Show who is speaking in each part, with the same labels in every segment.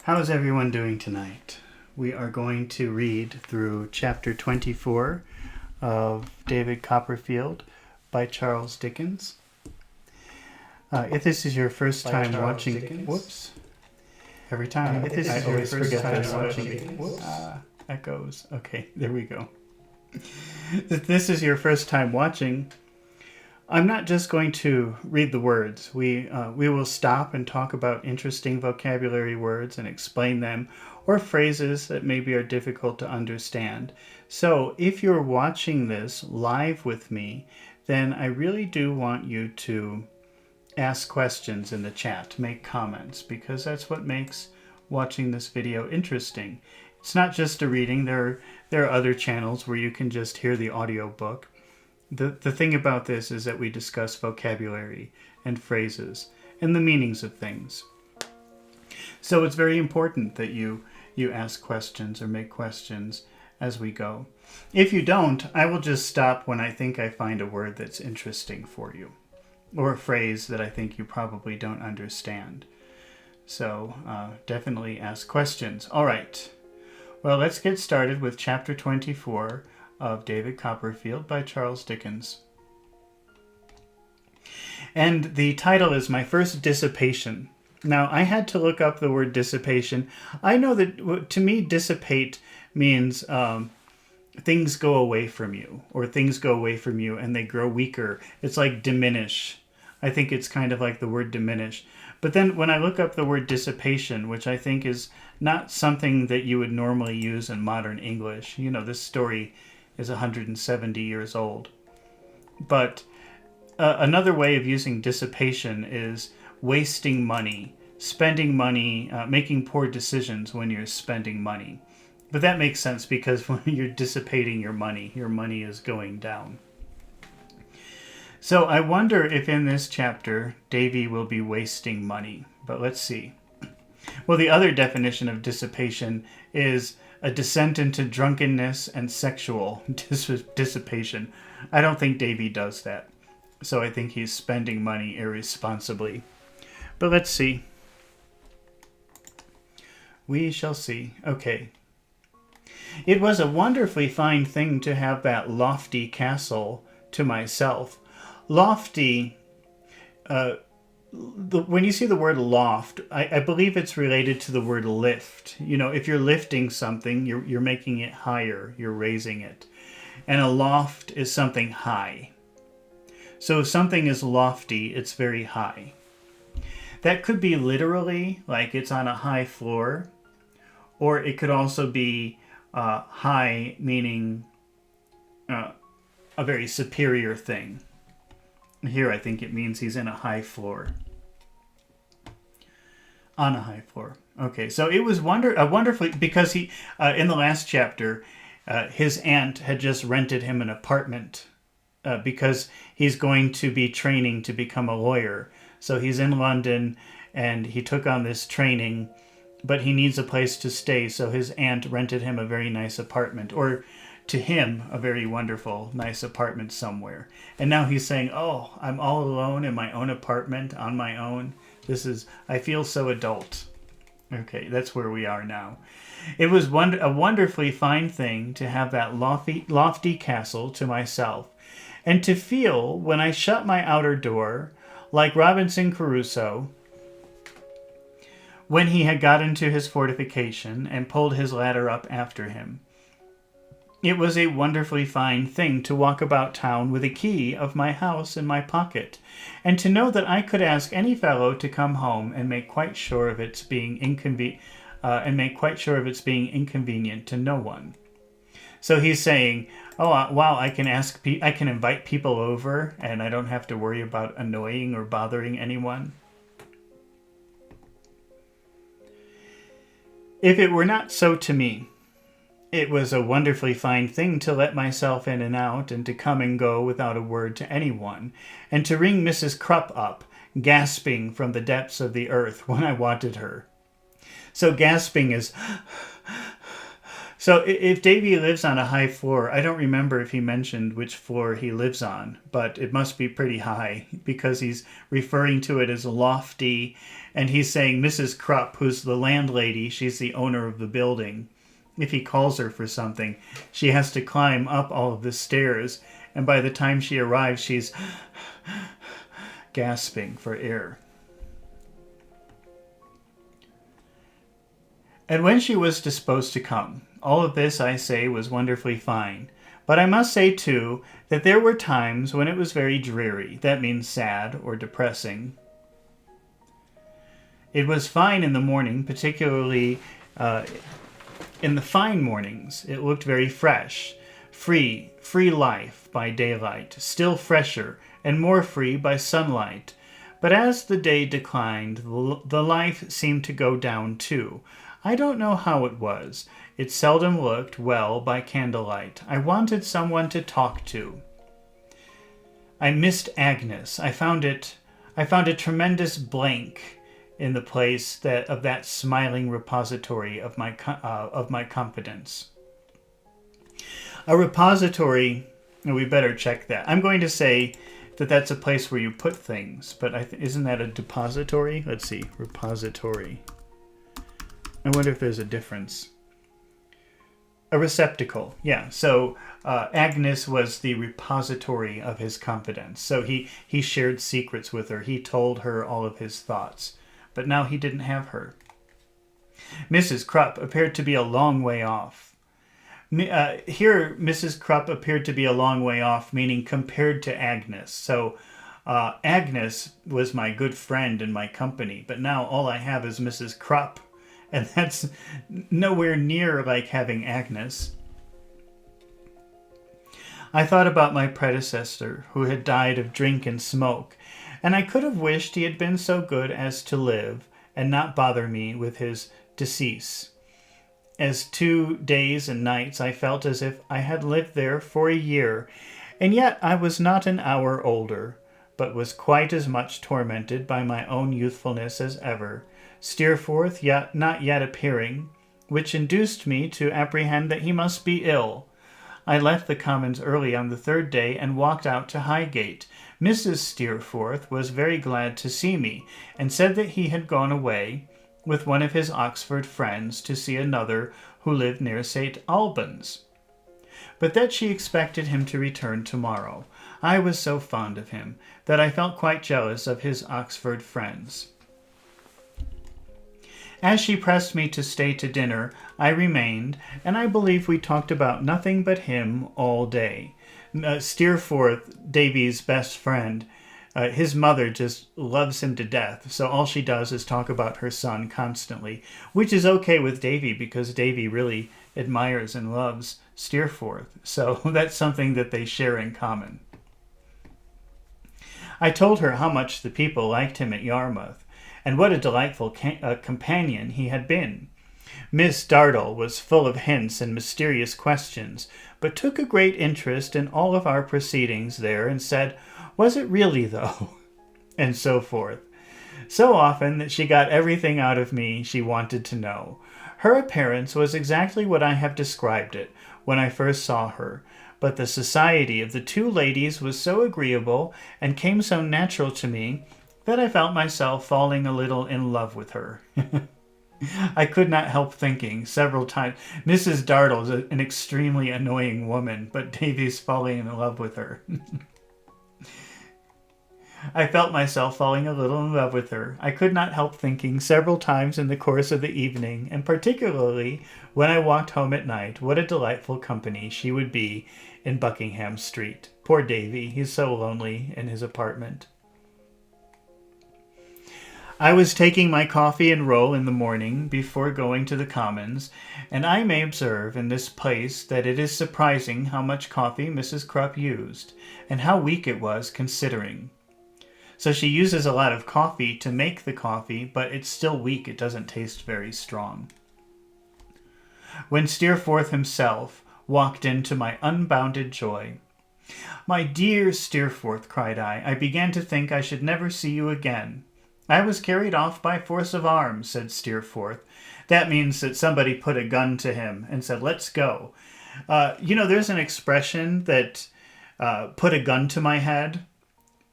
Speaker 1: How's everyone doing tonight? We are going to read through chapter 24 of David Copperfield by Charles Dickens. If this is your first time watching...
Speaker 2: Dickens.
Speaker 1: Whoops. Every time.
Speaker 2: If this
Speaker 1: I
Speaker 2: is your
Speaker 1: always
Speaker 2: first
Speaker 1: forget
Speaker 2: time
Speaker 1: that
Speaker 2: watching
Speaker 1: watching.
Speaker 2: Whoops.
Speaker 1: Echoes. Okay, there we go. If this is your first time watching, I'm not just going to read the words. We will stop and talk about interesting vocabulary words and explain them, or phrases that maybe are difficult to understand. So if you're watching this live with me, then I really do want you to ask questions in the chat, make comments, because that's what makes watching this video interesting. It's not just a reading. There are other channels where you can just hear the audiobook. The thing about this is that we discuss vocabulary and phrases and the meanings of things. So it's very important that you ask questions or make questions as we go. If you don't, I will just stop when I think I find a word that's interesting for you, or a phrase that I think you probably don't understand. So definitely ask questions. All right. Well, let's get started with chapter 24 of David Copperfield by Charles Dickens. And the title is My First Dissipation. Now, I had to look up the word dissipation. I know that to me, dissipate means things go away from you, or things go away from you and they grow weaker. It's like diminish. I think it's kind of like the word diminish. But then when I look up the word dissipation, which I think is not something that you would normally use in modern English, you know, this story is 170 years old. But another way of using dissipation is wasting money, spending money, making poor decisions when you're spending money. But that makes sense because when you're dissipating your money is going down. So I wonder if in this chapter, Davy will be wasting money. But let's see. Well, the other definition of dissipation is a descent into drunkenness and sexual dissipation. I don't think Davy does that. So I think he's spending money irresponsibly. But let's see. We shall see. Okay. It was a wonderfully fine thing to have that lofty castle to myself. Lofty, when you see the word loft, I believe it's related to the word lift. You know, if you're lifting something, you're making it higher, you're raising it. And a loft is something high. So if something is lofty, it's very high. That could be literally, like it's on a high floor, or it could also be high, meaning a very superior thing. Here, I think it means he's in a high floor. On a high floor. Okay, so it was wonderfully, because he, in the last chapter, his aunt had just rented him an apartment because he's going to be training to become a lawyer. So he's in London and he took on this training, but he needs a place to stay. So his aunt rented him a very nice apartment, or to him, a very wonderful, nice apartment somewhere. And now he's saying, oh, I'm all alone in my own apartment on my own. I feel so adult. Okay, that's where we are now. It was a wonderfully fine thing to have that lofty castle to myself, and to feel, when I shut my outer door, like Robinson Crusoe, when he had got into his fortification and pulled his ladder up after him. It was a wonderfully fine thing to walk about town with a key of my house in my pocket, and to know that I could ask any fellow to come home and make quite sure of its being inconvenient to no one. So he's saying, oh wow, I can invite people over, and I don't have to worry about annoying or bothering anyone. If it were not so to me, it was a wonderfully fine thing to let myself in and out, and to come and go without a word to anyone, and to ring Mrs. Krupp up, gasping from the depths of the earth when I wanted her. So gasping is So if Davy lives on a high floor, I don't remember if he mentioned which floor he lives on, but it must be pretty high because he's referring to it as lofty, and he's saying Mrs. Krupp, who's the landlady, she's the owner of the building. If he calls her for something, she has to climb up all of the stairs, and by the time she arrives, she's gasping for air. And when she was disposed to come, all of this, I say, was wonderfully fine. But I must say, too, that there were times when it was very dreary. That means sad or depressing. It was fine in the morning, particularly in the fine mornings. It looked very fresh. Free life by daylight, still fresher and more free by sunlight. But as the day declined, the life seemed to go down too. I don't know how it was. It seldom looked well by candlelight. I wanted someone to talk to. I missed Agnes. I found a tremendous blank in the place of that smiling repository of my confidence. A repository, we better check that. I'm going to say that that's a place where you put things, but isn't that a depository? Let's see, repository. I wonder if there's a difference. A receptacle, yeah. So Agnes was the repository of his confidence. So he shared secrets with her. He told her all of his thoughts. But now he didn't have her. Mrs. Krupp appeared to be a long way off. Here, Mrs. Krupp appeared to be a long way off, meaning compared to Agnes. So Agnes was my good friend in my company, but now all I have is Mrs. Krupp, and that's nowhere near like having Agnes. I thought about my predecessor, who had died of drink and smoke, and I could have wished he had been so good as to live and not bother me with his decease. As 2 days and nights I felt as if I had lived there for a year, and yet I was not an hour older, but was quite as much tormented by my own youthfulness as ever, Steerforth not yet appearing, which induced me to apprehend that he must be ill. I left the Commons early on the 3rd day and walked out to Highgate. Mrs. Steerforth was very glad to see me, and said that he had gone away with one of his Oxford friends to see another who lived near St. Albans, but that she expected him to return tomorrow. I was so fond of him that I felt quite jealous of his Oxford friends. As she pressed me to stay to dinner, I remained, and I believe we talked about nothing but him all day. Steerforth, Davy's best friend, his mother just loves him to death, so all she does is talk about her son constantly, which is okay with Davy because Davy really admires and loves Steerforth, so that's something that they share in common. I told her how much the people liked him at Yarmouth, and what a delightful companion he had been. Miss Dartle was full of hints and mysterious questions, but took a great interest in all of our proceedings there and said, "Was it really, though?" and so forth. So often that she got everything out of me she wanted to know. Her appearance was exactly what I have described it when I first saw her, but the society of the 2 ladies was so agreeable and came so natural to me that I felt myself falling a little in love with her. I could not help thinking several times, Mrs. Dartle is an extremely annoying woman, but Davy's falling in love with her. I felt myself falling a little in love with her. I could not help thinking several times in the course of the evening, and particularly when I walked home at night, what a delightful company she would be in Buckingham Street. Poor Davy, he's so lonely in his apartment. I was taking my coffee and roll in the morning before going to the Commons, and I may observe in this place that it is surprising how much coffee Mrs. Krupp used, and how weak it was considering. So she uses a lot of coffee to make the coffee, but it's still weak. It doesn't taste very strong. When Steerforth himself walked in to my unbounded joy, "My dear Steerforth," cried I began to think I should never see you again. I was carried off by force of arms, said Steerforth. That means that somebody put a gun to him and said, let's go. There's an expression that put a gun to my head.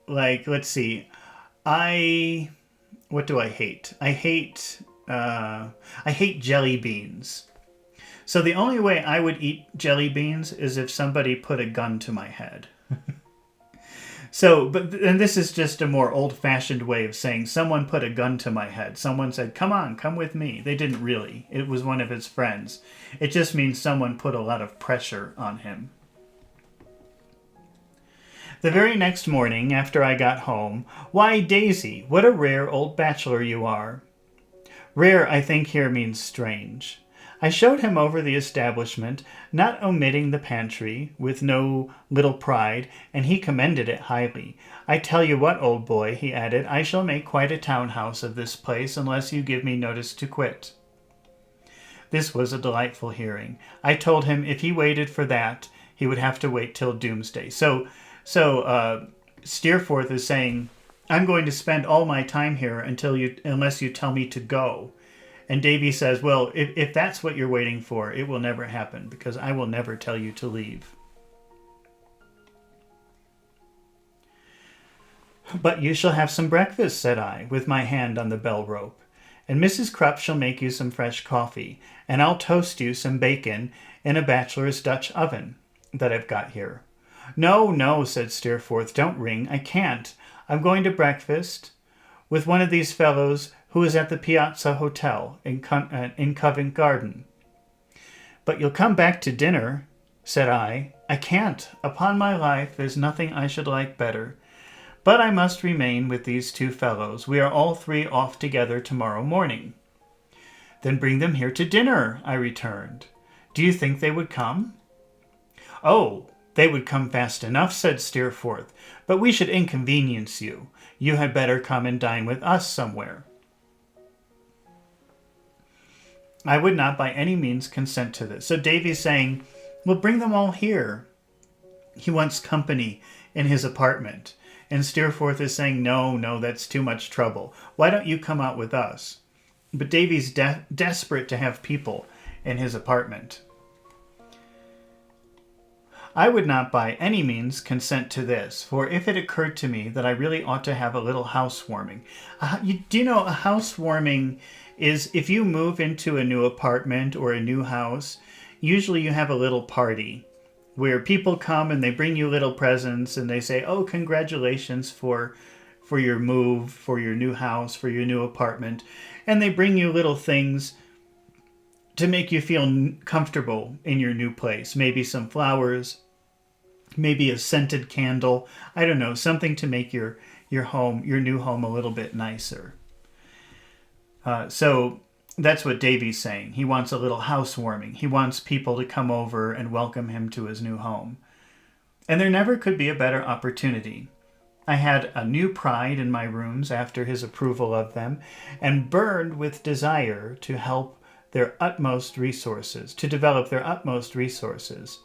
Speaker 1: Like, let's see. What do I hate? I hate jelly beans. So the only way I would eat jelly beans is if somebody put a gun to my head. And this is just a more old-fashioned way of saying someone put a gun to my head. Someone said, come on, come with me. They didn't really. It was one of his friends. It just means someone put a lot of pressure on him. The very next morning, after I got home, why, Daisy, what a rare old bachelor you are. Rare, I think, here means strange. I showed him over the establishment, not omitting the pantry, with no little pride, and he commended it highly. I tell you what, old boy, he added, I shall make quite a town house of this place unless you give me notice to quit. This was a delightful hearing. I told him if he waited for that, he would have to wait till doomsday. So Steerforth is saying, I'm going to spend all my time here unless you tell me to go. And Davy says, well, if that's what you're waiting for, it will never happen, because I will never tell you to leave. But you shall have some breakfast, said I, with my hand on the bell rope. And Mrs. Krupp shall make you some fresh coffee, and I'll toast you some bacon in a bachelor's Dutch oven that I've got here. No, said Steerforth, don't ring. I can't. I'm going to breakfast with one of these fellows who is at the Piazza Hotel in Covent Garden. But you'll come back to dinner, said I. I can't. Upon my life, there's nothing I should like better. But I must remain with these two fellows. We are all three off together tomorrow morning. Then bring them here to dinner, I returned. Do you think they would come? Oh, they would come fast enough, said Steerforth, but we should inconvenience you. You had better come and dine with us somewhere. I would not by any means consent to this. So Davy's saying, well, bring them all here. He wants company in his apartment. And Steerforth is saying, no, that's too much trouble. Why don't you come out with us? But Davy's desperate to have people in his apartment. I would not by any means consent to this, for if it occurred to me that I really ought to have a little housewarming. Do you know a housewarming is if you move into a new apartment or a new house, usually you have a little party where people come and they bring you little presents and they say, oh, congratulations for your move, for your new house, for your new apartment. And they bring you little things to make you feel comfortable in your new place. Maybe some flowers, maybe a scented candle. I don't know, something to make your home, your new home, a little bit nicer. So that's what Davy's saying. He wants a little housewarming. He wants people to come over and welcome him to his new home. And there never could be a better opportunity. I had a new pride in my rooms after his approval of them, and burned with desire to help their utmost resources, to develop their utmost resources.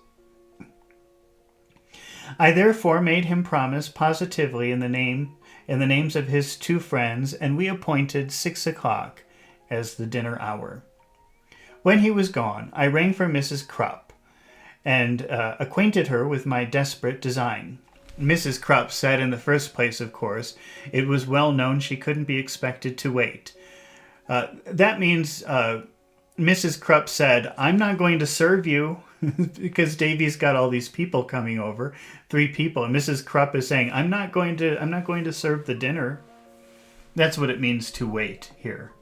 Speaker 1: I therefore made him promise positively in the names of his two friends, and we appointed 6 o'clock as the dinner hour. When he was gone, I rang for Mrs. Krupp and acquainted her with my desperate design. Mrs. Krupp said in the first place, of course, it was well known she couldn't be expected to wait. That means Mrs. Krupp said, I'm not going to serve you because Davy's got all these people coming over, 3 people. And Mrs. Krupp is saying, I'm not going to serve the dinner. That's what it means to wait here.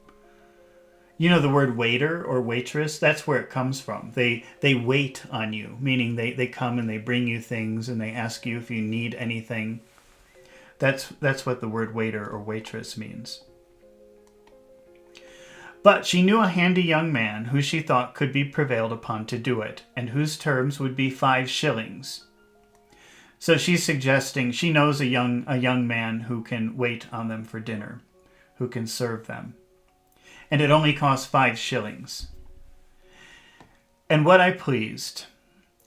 Speaker 1: You know the word waiter or waitress? That's where it comes from. They wait on you, meaning they come and they bring you things and they ask you if you need anything. That's what the word waiter or waitress means. But she knew a handy young man who she thought could be prevailed upon to do it, and whose terms would be 5 shillings. So she's suggesting she knows a young man who can wait on them for dinner, who can serve them. And it only costs 5 shillings. And what I pleased.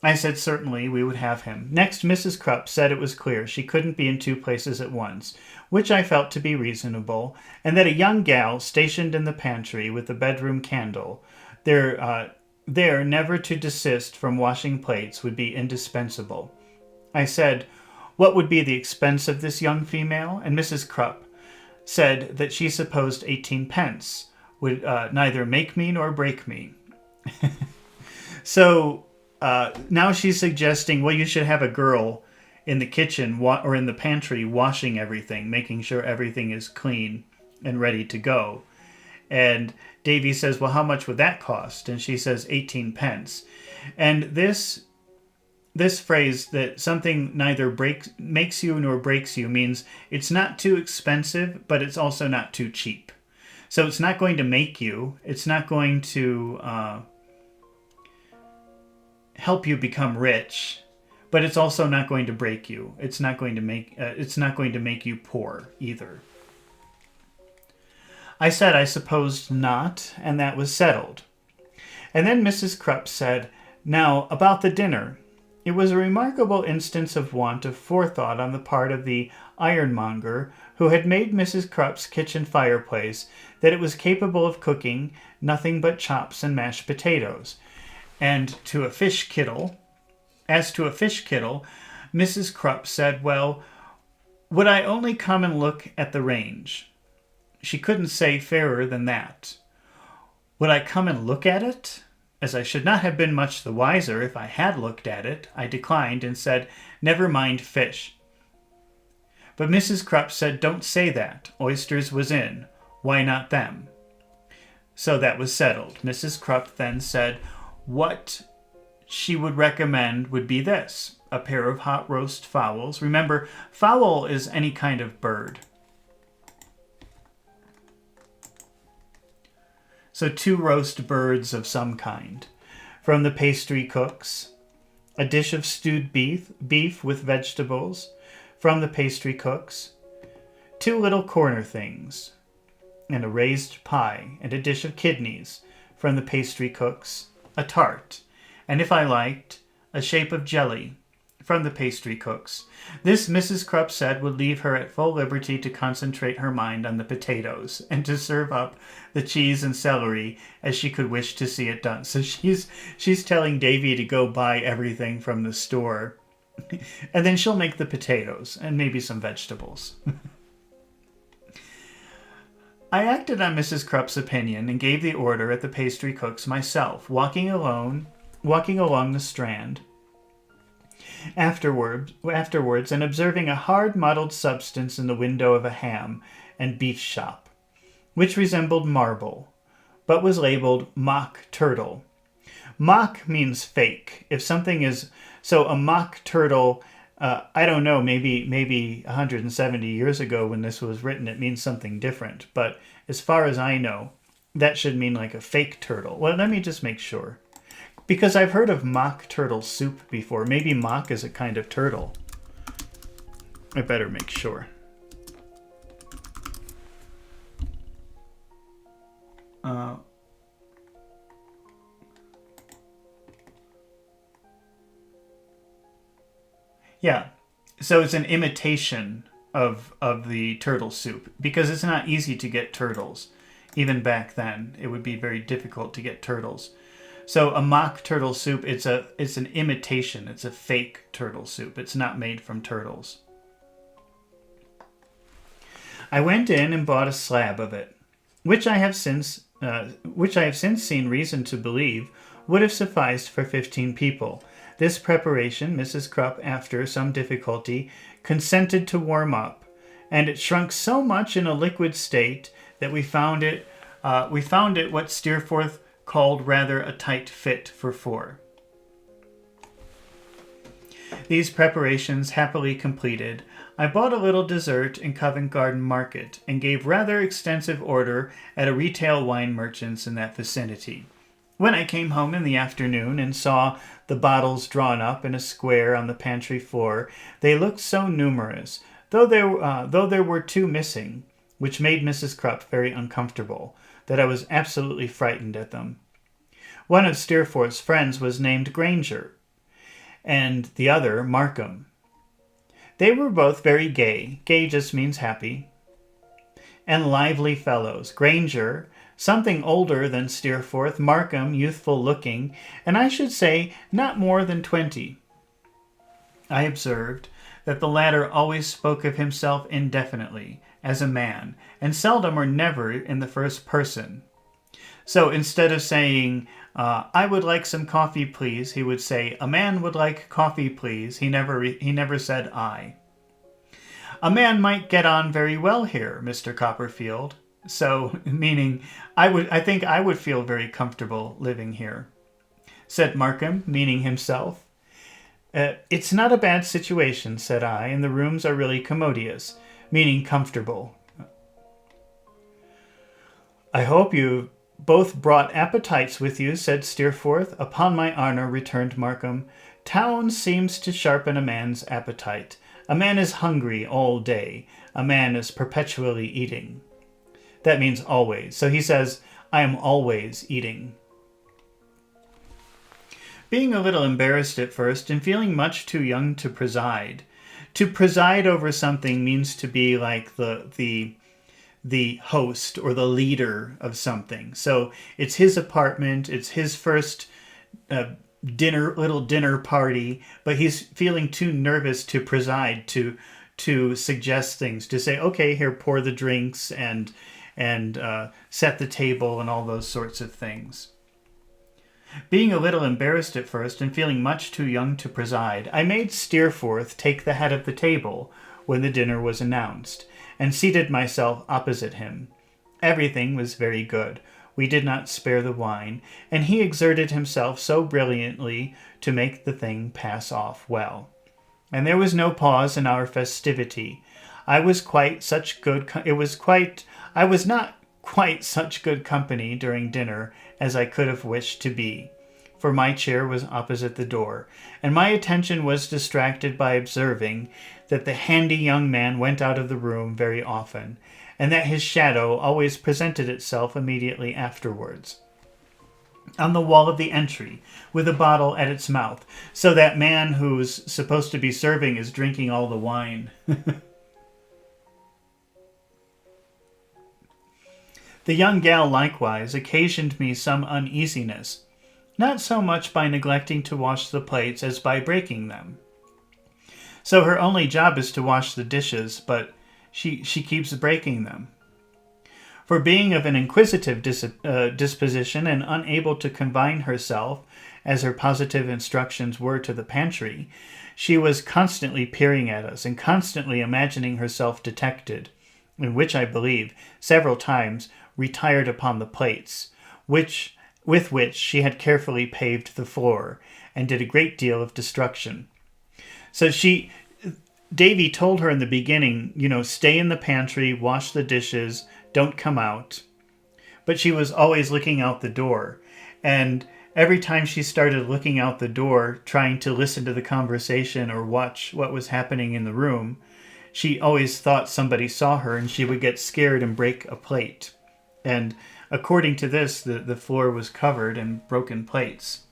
Speaker 1: I said certainly we would have him. Next, Mrs. Krupp said it was clear she couldn't be in two places at once, which I felt to be reasonable, and that a young gal stationed in the pantry with the bedroom candle, there never to desist from washing plates, would be indispensable. I said, what would be the expense of this young female? And Mrs. Krupp said that she supposed 18 pence would neither make me nor break me. So now she's suggesting, well, you should have a girl in the kitchen or in the pantry washing everything, making sure everything is clean and ready to go. And Davy says, well, how much would that cost? And she says 18 pence. And this phrase that something neither makes you nor breaks you means it's not too expensive, but it's also not too cheap. So it's not going to make you. It's not going to help you become rich, but it's also not going to break you. It's not going to make you poor either. I said I supposed not, and that was settled. And then Mrs. Krupp said, now about the dinner. It was a remarkable instance of want of forethought on the part of the ironmonger who had made Mrs. Krupp's kitchen fireplace that it was capable of cooking nothing but chops and mashed potatoes. And as to a fish kittle, Mrs. Krupp said, well, would I only come and look at the range? She couldn't say fairer than that. Would I come and look at it? As I should not have been much the wiser if I had looked at it, I declined and said, never mind fish. But Mrs. Krupp said, don't say that. Oysters was in. Why not them? So that was settled. Mrs. Krupp then said, what she would recommend would be this: a pair of hot roast fowls. Remember, fowl is any kind of bird. So 2 roast birds of some kind. From the pastry cook's, a dish of stewed beef with vegetables. From the pastry cook's, 2 little corner things, and a raised pie, and a dish of kidneys. From the pastry cook's, a tart, and if I liked, a shape of jelly. From the pastry cook's. This, Mrs. Krupp said, would leave her at full liberty to concentrate her mind on the potatoes and to serve up the cheese and celery as she could wish to see it done. So she's telling Davy to go buy everything from the store, and then she'll make the potatoes and maybe some vegetables. I acted on Mrs. Krupp's opinion and gave the order at the pastry cook's myself, walking along the Strand afterwards and observing a hard mottled substance in the window of a ham and beef shop, which resembled marble, but was labeled mock turtle. Mock means fake. If something is so, a mock turtle, I don't know, maybe 170 years ago when this was written, it means something different. But as far as I know, that should mean like a fake turtle. Well, let me just make sure. Because I've heard of mock turtle soup before. Maybe mock is a kind of turtle. I better make sure. Yeah, so it's an imitation of the turtle soup, because it's not easy to get turtles. Even back then, it would be very difficult to get turtles. So a mock turtle soup, it's an imitation. It's a fake turtle soup. It's not made from turtles. I went in and bought a slab of it, which I have since seen reason to believe would have sufficed for 15 people. This preparation Mrs. Krupp, after some difficulty, consented to warm up, and it shrunk so much in a liquid state that we found it what Steerforth called rather a tight fit for 4. These preparations happily completed, I bought a little dessert in Covent Garden Market and gave rather extensive order at a retail wine merchant's in that vicinity. When I came home in the afternoon and saw the bottles drawn up in a square on the pantry floor, they looked so numerous, though there were 2 missing, which made Mrs. Krupp very uncomfortable, that I was absolutely frightened at them. One of Steerforth's friends was named Granger, and the other Markham. They were both very gay. Gay just means happy. And lively fellows. Granger, something older than Steerforth, Markham, youthful-looking, and I should say not more than 20. I observed that the latter always spoke of himself indefinitely, as a man, and seldom or never in the first person. So instead of saying, I would like some coffee, please, he would say, a man would like coffee, please. He never said I. A man might get on very well here, Mr. Copperfield. So, meaning, I think I would feel very comfortable living here, said Markham, meaning himself. It's not a bad situation, said I, and the rooms are really commodious, meaning comfortable. I hope you've both brought appetites with you, said Steerforth. Upon my honour, returned Markham. Town seems to sharpen a man's appetite. A man is hungry all day. A man is perpetually eating. That means always. So he says, I am always eating. Being a little embarrassed at first and feeling much too young to preside. To preside over something means to be like the host or the leader of something. So it's his apartment. It's his first little dinner party, but he's feeling too nervous to preside, to suggest things, to say, okay, here, pour the drinks and set the table and all those sorts of things. Being a little embarrassed at first and feeling much too young to preside, I made Steerforth take the head of the table when the dinner was announced, and seated myself opposite him. Everything was very good. We did not spare the wine, and he exerted himself so brilliantly to make the thing pass off well. And there was no pause in our festivity. I was not quite such good company during dinner as I could have wished to be, for my chair was opposite the door, and my attention was distracted by observing that the handy young man went out of the room very often, and that his shadow always presented itself immediately afterwards on the wall of the entry, with a bottle at its mouth. So that man who's supposed to be serving is drinking all the wine. The young gal likewise occasioned me some uneasiness, not so much by neglecting to wash the plates as by breaking them. So her only job is to wash the dishes, but she keeps breaking them. For being of an inquisitive disposition and unable to confine herself, as her positive instructions were to the pantry, she was constantly peering at us and constantly imagining herself detected, in which I believe several times retired upon the plates, with which she had carefully paved the floor, and did a great deal of destruction. So Davy told her in the beginning, stay in the pantry, wash the dishes, don't come out. But she was always looking out the door. And every time she started looking out the door, trying to listen to the conversation or watch what was happening in the room, she always thought somebody saw her and she would get scared and break a plate. And according to this, the floor was covered in broken plates.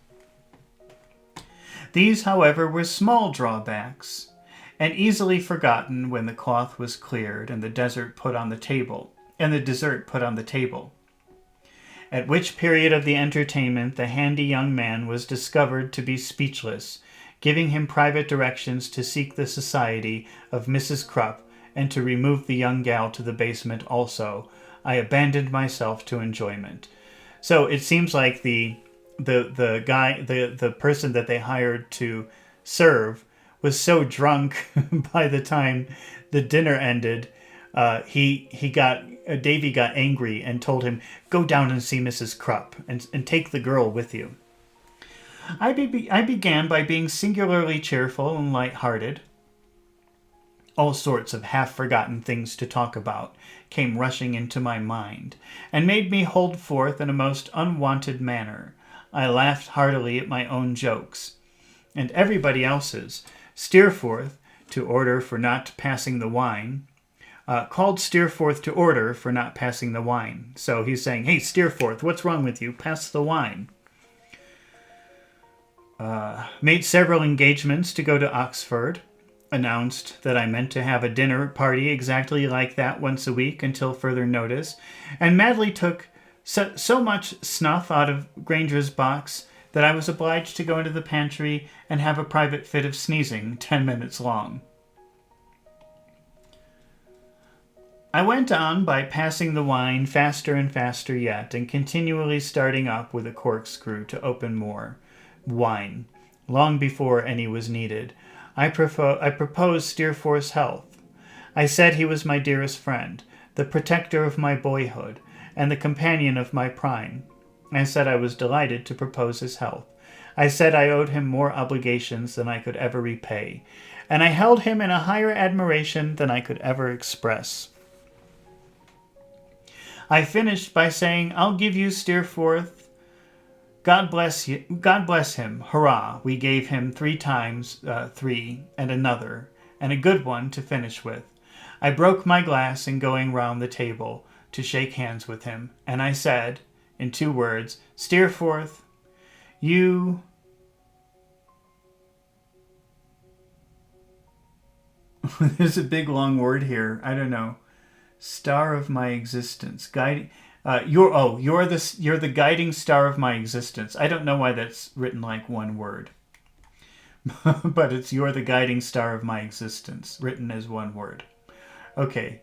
Speaker 1: These, however, were small drawbacks, and easily forgotten when the cloth was cleared and the dessert put on the table, at which period of the entertainment the handy young man was discovered to be speechless, giving him private directions to seek the society of Mrs. Krupp and to remove the young gal to the basement also. I abandoned myself to enjoyment. So it seems like the person that they hired to serve was so drunk by the time the dinner ended, Davy got angry and told him, go down and see Mrs. Krupp and take the girl with you. I began by being singularly cheerful and light-hearted. All sorts of half-forgotten things to talk about came rushing into my mind, and made me hold forth in a most unwonted manner. I laughed heartily at my own jokes, and everybody else's. Steerforth, to order for not passing the wine, called Steerforth to order for not passing the wine. So he's saying, hey, Steerforth, what's wrong with you? Pass the wine. Made several engagements to go to Oxford. Announced that I meant to have a dinner party exactly like that once a week until further notice, and madly took so much snuff out of Granger's box that I was obliged to go into the pantry and have a private fit of sneezing 10 minutes long. I went on by passing the wine faster and faster yet, and continually starting up with a corkscrew to open more wine, long before any was needed. I proposed Steerforth's health. I said he was my dearest friend, the protector of my boyhood, and the companion of my prime. I said I was delighted to propose his health. I said I owed him more obligations than I could ever repay, and I held him in a higher admiration than I could ever express. I finished by saying, I'll give you Steerforth. God bless you. God bless him. Hurrah. We gave him 3 times 3 and another, and a good one to finish with. I broke my glass in going round the table to shake hands with him, and I said, in 2 words, Steerforth, you... There's a big long word here. I don't know. Star of my existence. You're the guiding star of my existence. I don't know why that's written like one word. But it's you're the guiding star of my existence, written as one word. Okay.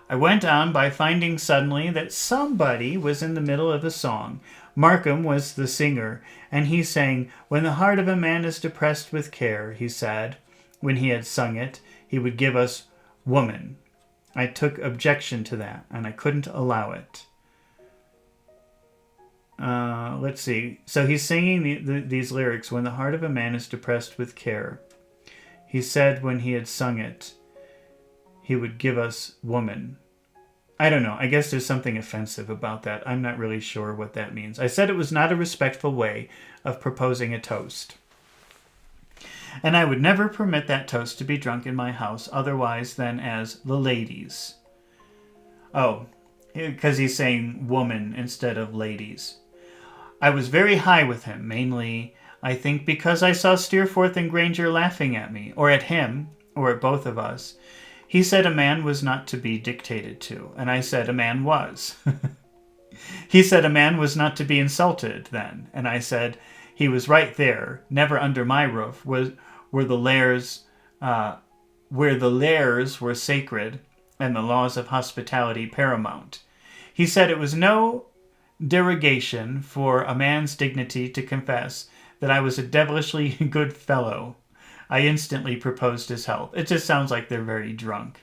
Speaker 1: I went on by finding suddenly that somebody was in the middle of a song. Markham was the singer, and he sang, When the heart of a man is depressed with care, he said. When he had sung it, he would give us woman. I took objection to that, and I couldn't allow it. Let's see. So he's singing these lyrics, When the heart of a man is depressed with care. He said when he had sung it, he would give us woman. I don't know. I guess there's something offensive about that. I'm not really sure what that means. I said it was not a respectful way of proposing a toast. And I would never permit that toast to be drunk in my house otherwise than as the ladies. Oh, because he's saying woman instead of ladies. I was very high with him, mainly, I think, because I saw Steerforth and Granger laughing at me, or at him, or at both of us. He said a man was not to be dictated to, and I said a man was. He said a man was not to be insulted, then, and I said he was right there, never under my roof, where the lairs were sacred and the laws of hospitality paramount. He said it was no derogation for a man's dignity to confess that I was a devilishly good fellow. I instantly proposed his health. It just sounds like they're very drunk.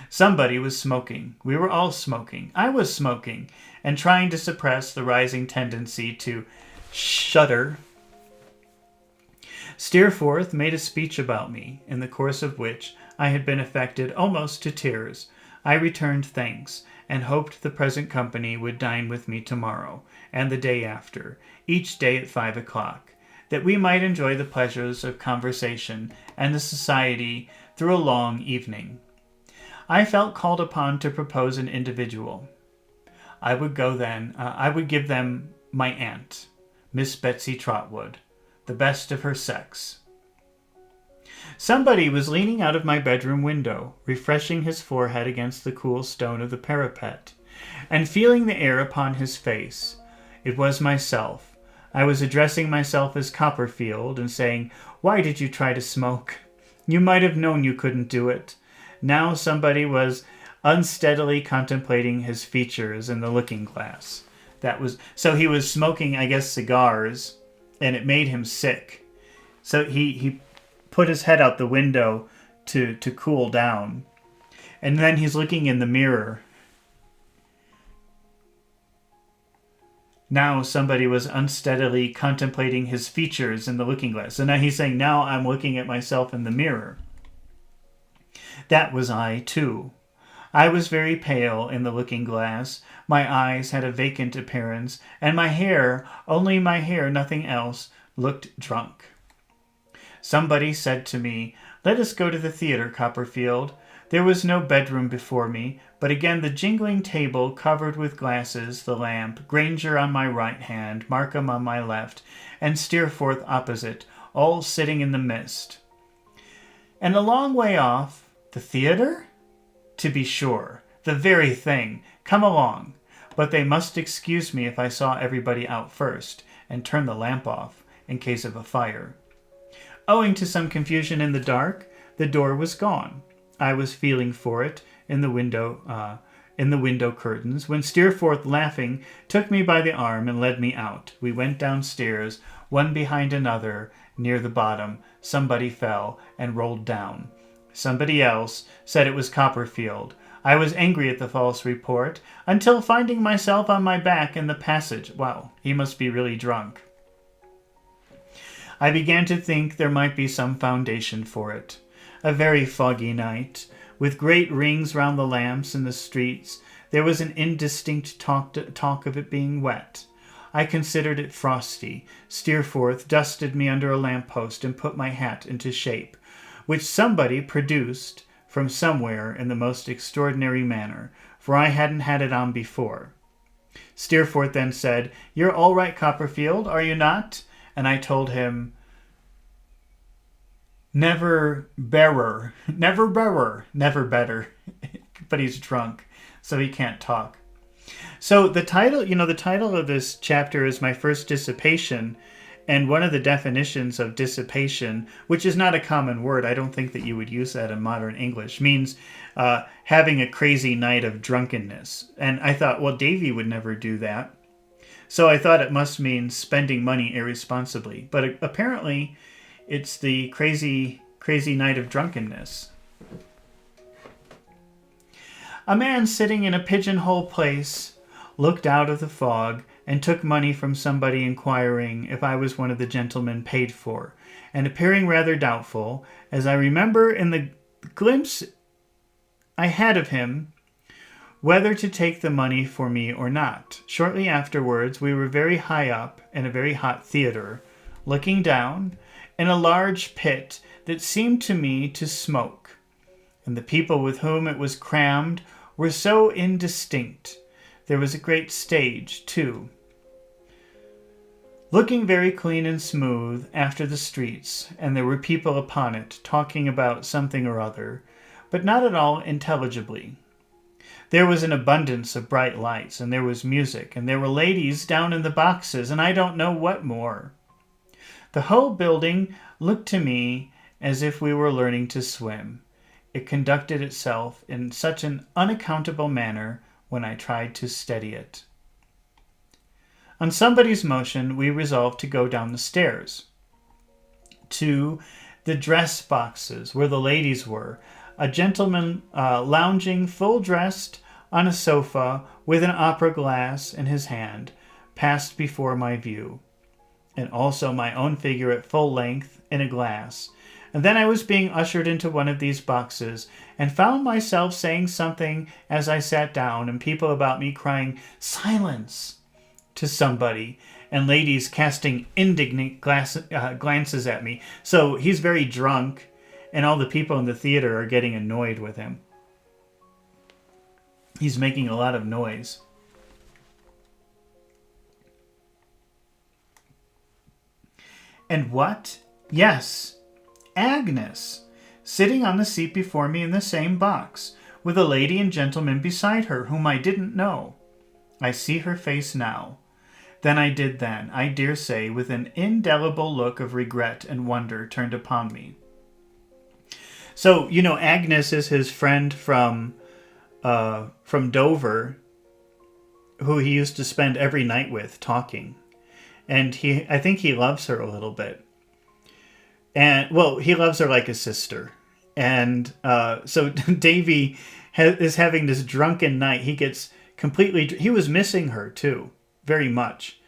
Speaker 1: Somebody was smoking. We were all smoking. I was smoking and trying to suppress the rising tendency to shudder. Steerforth made a speech about me, in the course of which I had been affected almost to tears. I returned thanks, and hoped the present company would dine with me tomorrow, and the day after, each day at 5 o'clock, that we might enjoy the pleasures of conversation and the society through a long evening. I felt called upon to propose an individual. I would give them my aunt, Miss Betsy Trotwood, the best of her sex. Somebody was leaning out of my bedroom window, refreshing his forehead against the cool stone of the parapet, and feeling the air upon his face. It was myself. I was addressing myself as Copperfield and saying, Why did you try to smoke? You might have known you couldn't do it. Now somebody was unsteadily contemplating his features in the looking-glass. So he was smoking, I guess, cigars, and it made him sick. So he put his head out the window to cool down. And then he's looking in the mirror. Now somebody was unsteadily contemplating his features in the looking-glass. So now he's saying, now I'm looking at myself in the mirror. That was I, too. I was very pale in the looking-glass. My eyes had a vacant appearance, and my hair, only my hair, nothing else, looked drunk. Somebody said to me, Let us go to the theatre, Copperfield. There was no bedroom before me, but again the jingling table covered with glasses, the lamp, Granger on my right hand, Markham on my left, and Steerforth opposite, all sitting in the mist. And a long way off, the theatre? To be sure, the very thing. Come along. But they must excuse me if I saw everybody out first, and turn the lamp off, in case of a fire. Owing to some confusion in the dark, the door was gone. I was feeling for it in the window curtains, when Steerforth, laughing, took me by the arm and led me out. We went downstairs, one behind another. Near the bottom, somebody fell and rolled down. Somebody else said it was Copperfield. I was angry at the false report, until finding myself on my back in the passage. Wow, he must be really drunk. I began to think there might be some foundation for it. A very foggy night, with great rings round the lamps in the streets. There was an indistinct talk of it being wet. I considered it frosty. Steerforth dusted me under a lamp-post and put my hat into shape, which somebody produced from somewhere in the most extraordinary manner, for I hadn't had it on before. Steerforth then said, "You're all right, Copperfield, are you not?" And I told him, never better. But he's drunk, so he can't talk. So the title of this chapter is My First Dissipation, and one of the definitions of dissipation, which is not a common word, I don't think that you would use that in modern English, means having a crazy night of drunkenness. And I thought, well, Davy would never do that. So I thought it must mean spending money irresponsibly. But apparently, it's the crazy night of drunkenness. A man sitting in a pigeonhole place looked out of the fog and took money from somebody, inquiring if I was one of the gentlemen paid for, and appearing rather doubtful, as I remember in the glimpse I had of him, whether to take the money for me or not. Shortly afterwards, we were very high up in a very hot theatre, looking down in a large pit that seemed to me to smoke, and the people with whom it was crammed were so indistinct. There was a great stage, too, looking very clean and smooth after the streets, and there were people upon it, talking about something or other, but not at all intelligibly. There was an abundance of bright lights, and there was music, and there were ladies down in the boxes, and I don't know what more. The whole building looked to me as if we were learning to swim. It conducted itself in such an unaccountable manner when I tried to steady it. On somebody's motion, we resolved to go down the stairs to the dress boxes where the ladies were. A gentleman lounging full-dressed on a sofa with an opera glass in his hand passed before my view, and also my own figure at full length in a glass. And then I was being ushered into one of these boxes, and found myself saying something as I sat down, and people about me crying, "Silence!" to somebody, and ladies casting indignant glances at me. So he's very drunk, and all the people in the theater are getting annoyed with him. He's making a lot of noise. And what? Yes, Agnes, sitting on the seat before me in the same box, with a lady and gentleman beside her whom I didn't know. I see her face now. Than I did then, I dare say, with an indelible look of regret and wonder turned upon me. So, Agnes is his friend from Dover, who he used to spend every night with talking. And I think he loves her a little bit. And, well, he loves her like a sister. And so Davy is having this drunken night. He was missing her, too, very much.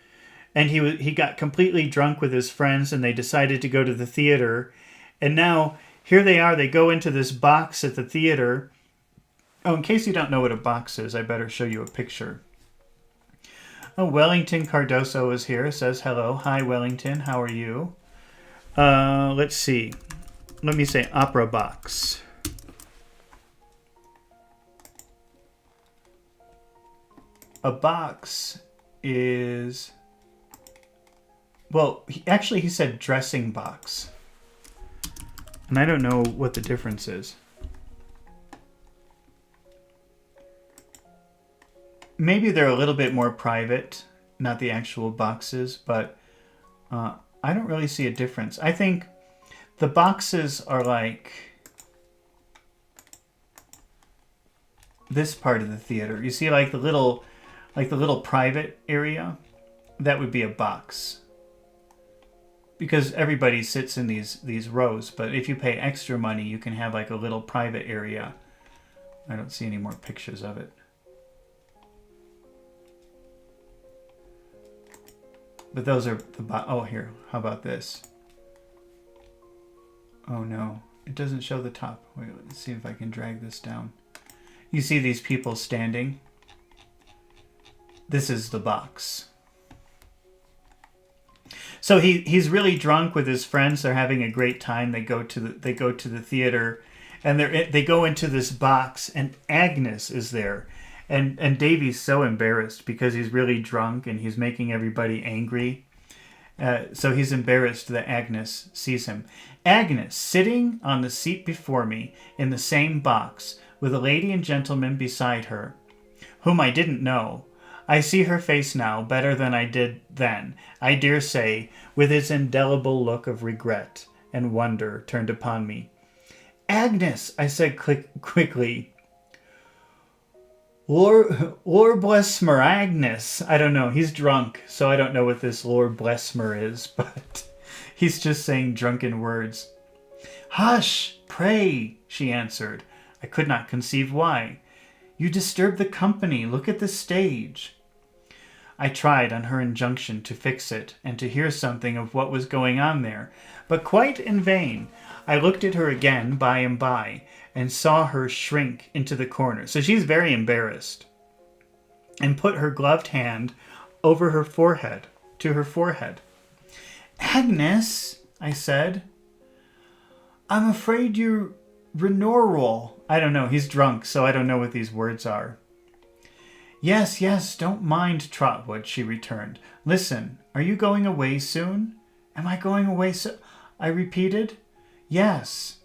Speaker 1: And he got completely drunk with his friends, and they decided to go to the theater. And now, here they are. They go into this box at the theater. Oh, in case you don't know what a box is, I better show you a picture. Oh, Wellington Cardoso is here, says hello. Hi, Wellington. How are you? Let's see. Let me say opera box. A box is... Well, actually he said dressing box. And I don't know what the difference is. Maybe they're a little bit more private, not the actual boxes, but I don't really see a difference. I think the boxes are like this part of the theater. You see like the little private area? That would be a box. Because everybody sits in these rows, but if you pay extra money, you can have like a little private area. I don't see any more pictures of it. But those are the oh, here. How about this? Oh no, it doesn't show the top. Wait, let's see if I can drag this down. You see these people standing? This is the box. So he's really drunk with his friends. They're having a great time. They go to the theater, and they go into this box, and Agnes is there, and Davy's so embarrassed because he's really drunk and he's making everybody angry. So he's embarrassed that Agnes sees him. Agnes, sitting on the seat before me in the same box with a lady and gentleman beside her, whom I didn't know. I see her face now better than I did then, I dare say, with its indelible look of regret and wonder turned upon me. Agnes, I said quickly. Lord bless mer, Agnes. I don't know. He's drunk, so I don't know what this Lord bless mer is, but he's just saying drunken words. Hush, pray, she answered. I could not conceive why. You disturb the company. Look at the stage. I tried, on her injunction, to fix it and to hear something of what was going on there, but quite in vain. I looked at her again by and by and saw her shrink into the corner. So she's very embarrassed, and put her gloved hand over her forehead, to her forehead. Agnes, I said, I'm afraid you're renewal. I don't know. He's drunk, so I don't know what these words are. Yes, yes, don't mind, Trotwood, she returned. Listen, are you going away soon? Am I going away so? I repeated. Yes.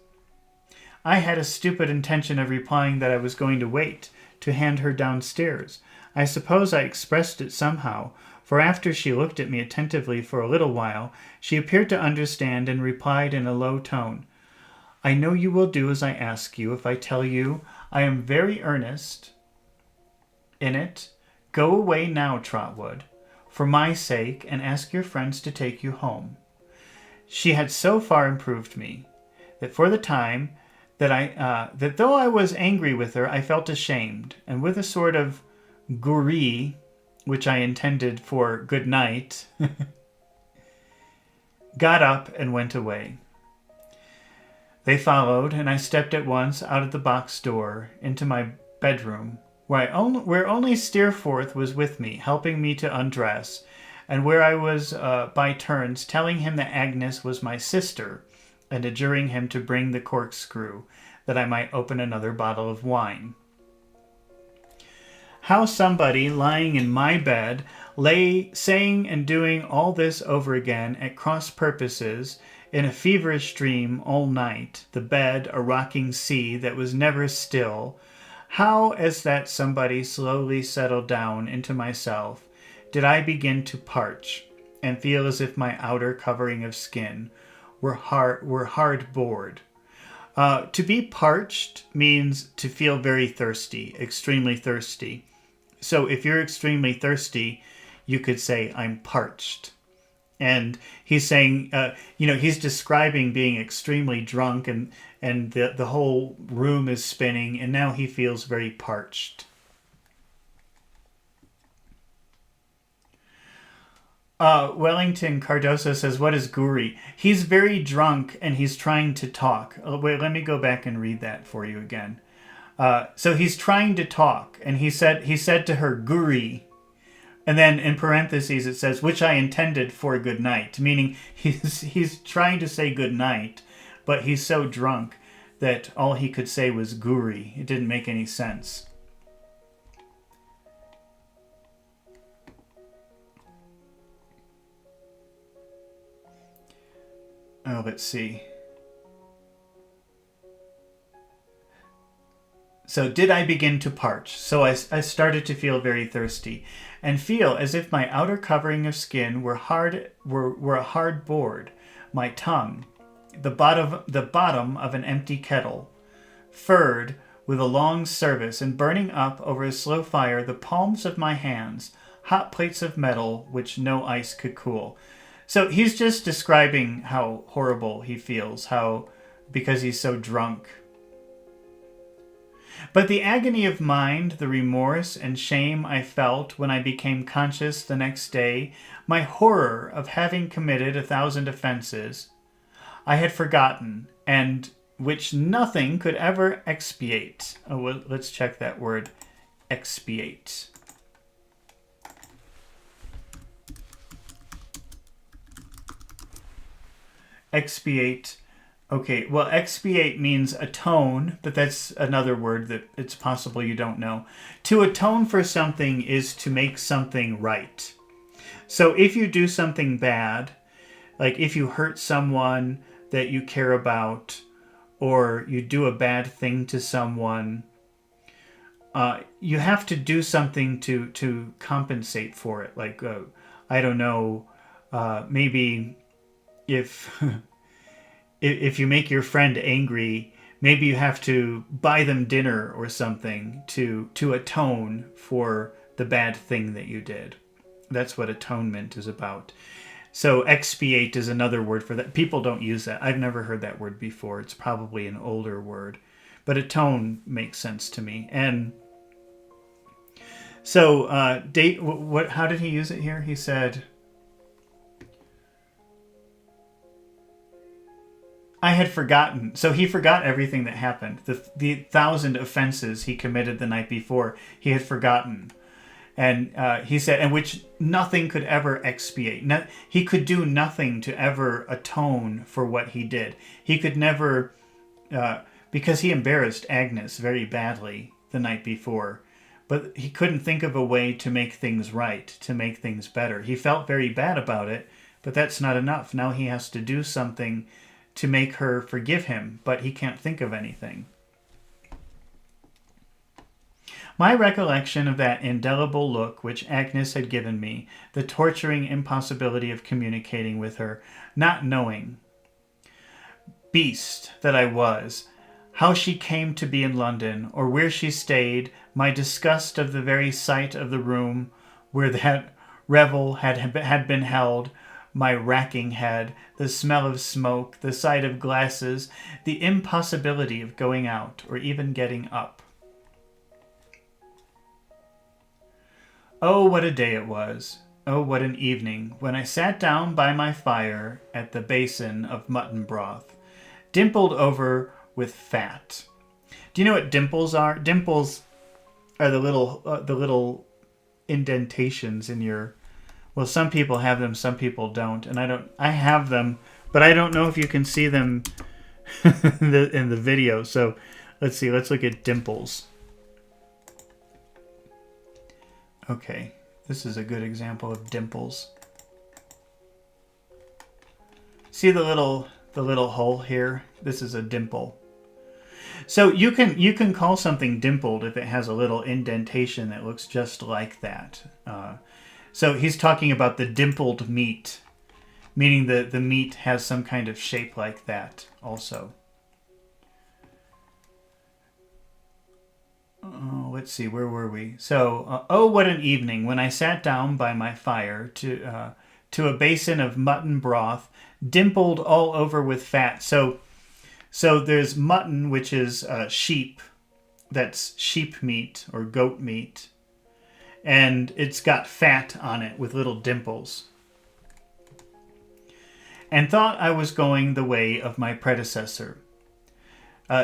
Speaker 1: I had a stupid intention of replying that I was going to wait, to hand her downstairs. I suppose I expressed it somehow, for after she looked at me attentively for a little while, she appeared to understand and replied in a low tone, I know you will do as I ask you if I tell you I am very earnest in it. Go away now, Trotwood, for my sake, and ask your friends to take you home. She had so far improved me that for the time that though I was angry with her, I felt ashamed, and with a sort of gourie, which I intended for good night, got up and went away. They followed, and I stepped at once out of the box door into my bedroom, where only Steerforth was with me, helping me to undress, and where I was by turns telling him that Agnes was my sister, and adjuring him to bring the corkscrew, that I might open another bottle of wine. How somebody, lying in my bed, lay saying and doing all this over again at cross purposes, in a feverish dream all night, the bed a rocking sea that was never still, how, as that somebody slowly settled down into myself, did I begin to parch, and feel as if my outer covering of skin were hard bored. To be parched means to feel very thirsty, extremely thirsty. So if you're extremely thirsty, you could say, I'm parched. And he's saying, he's describing being extremely drunk, and the whole room is spinning, and now he feels very parched. Wellington Cardoso says, what is gourie? He's very drunk and he's trying to talk. Oh, wait, let me go back and read that for you again. So he's trying to talk, and he said to her, gourie. And then in parentheses it says, which I intended for good night, meaning he's trying to say good night, but he's so drunk that all he could say was gourie. It didn't make any sense. let's see. So did I begin to parch? So I started to feel very thirsty, and feel as if my outer covering of skin were a hard board, my tongue, the bottom of an empty kettle, furred with a long service, and burning up over a slow fire the palms of my hands, hot plates of metal which no ice could cool. So he's just describing how horrible he feels, because he's so drunk. But the agony of mind, the remorse and shame I felt when I became conscious the next day, my horror of having committed 1,000 offenses, I had forgotten, and which nothing could ever expiate. Oh, well, let's check that word, expiate. Expiate. Okay, well, expiate means atone, but that's another word that it's possible you don't know. To atone for something is to make something right. So if you do something bad, like if you hurt someone that you care about, or you do a bad thing to someone, you have to do something to compensate for it. Like, I don't know, maybe if... if you make your friend angry, maybe you have to buy them dinner or something to atone for the bad thing that you did. That's what atonement is about. So expiate is another word for that. People don't use that. I've never heard that word before. It's probably an older word. But atone makes sense to me. And so how did he use it here? He said... I had forgotten. So he forgot everything that happened. The 1,000 offenses he committed the night before, he had forgotten. And he said, and which nothing could ever expiate. He could do nothing to ever atone for what he did. He could never, because he embarrassed Agnes very badly the night before. But he couldn't think of a way to make things right, to make things better. He felt very bad about it, but that's not enough. Now he has to do something to make her forgive him, but he can't think of anything. My recollection of that indelible look which Agnes had given me, the torturing impossibility of communicating with her, not knowing, beast that I was, how she came to be in London, or where she stayed, my disgust of the very sight of the room where that revel had been held, my racking head, the smell of smoke, the sight of glasses, the impossibility of going out or even getting up. Oh, what a day it was. Oh, what an evening, when I sat down by my fire at the basin of mutton broth, dimpled over with fat. Do you know what dimples are? Dimples are the little indentations in your... Well, some people have them, some people don't, and I have them, but I don't know if you can see them in the video. So let's see. Let's look at dimples. Okay, this is a good example of dimples. See the little hole here? This is a dimple. So you can call something dimpled if it has a little indentation that looks just like that. So he's talking about the dimpled meat, meaning that the meat has some kind of shape like that also. Oh, let's see, where were we? So, oh, what an evening when I sat down by my fire to a basin of mutton broth, dimpled all over with fat. So there's mutton, which is sheep. That's sheep meat or goat meat. And it's got fat on it with little dimples. And thought I was going the way of my predecessor.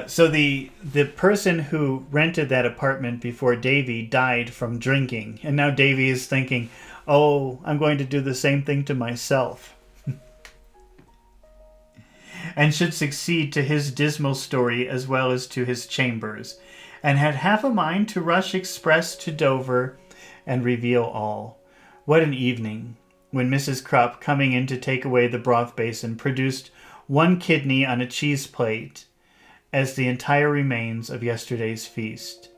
Speaker 1: So the person who rented that apartment before Davy died from drinking. And now Davy is thinking, oh, I'm going to do the same thing to myself. And should succeed to his dismal story as well as to his chambers. And had half a mind to rush express to Dover and reveal all. What an evening, when Mrs. Krupp, coming in to take away the broth basin, produced one kidney on a cheese plate as the entire remains of yesterday's feast.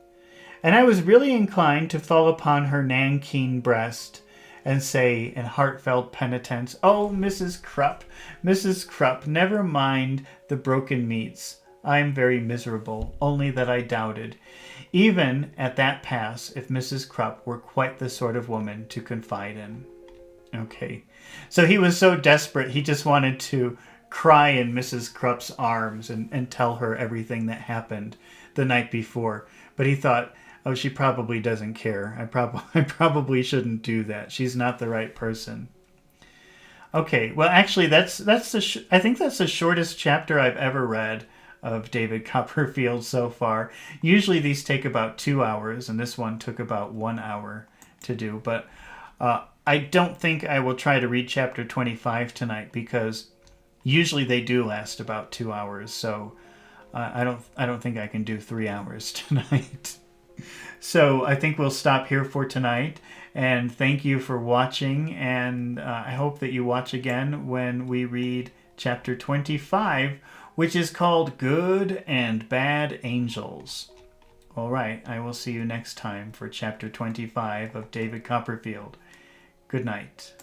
Speaker 1: And I was really inclined to fall upon her nankeen breast and say in heartfelt penitence, "Oh, Mrs. Krupp, never mind the broken meats. I am very miserable, only that I doubted, even at that pass, if Mrs. Krupp were quite the sort of woman to confide in." Okay, so he was so desperate, he just wanted to cry in Mrs. Krupp's arms and tell her everything that happened the night before. But he thought, oh, she probably doesn't care. I probably shouldn't do that. She's not the right person. Okay, well, actually, I think that's the shortest chapter I've ever read of David Copperfield so far. Usually these take about 2 hours, and this one took about 1 hour to do. But I don't think I will try to read chapter 25 tonight, because usually they do last about 2 hours. So I don't think I can do 3 hours tonight. So I think we'll stop here for tonight, and thank you for watching, and I hope that you watch again when we read chapter 25, which is called Good and Bad Angels. All right, I will see you next time for chapter 25 of David Copperfield. Good night.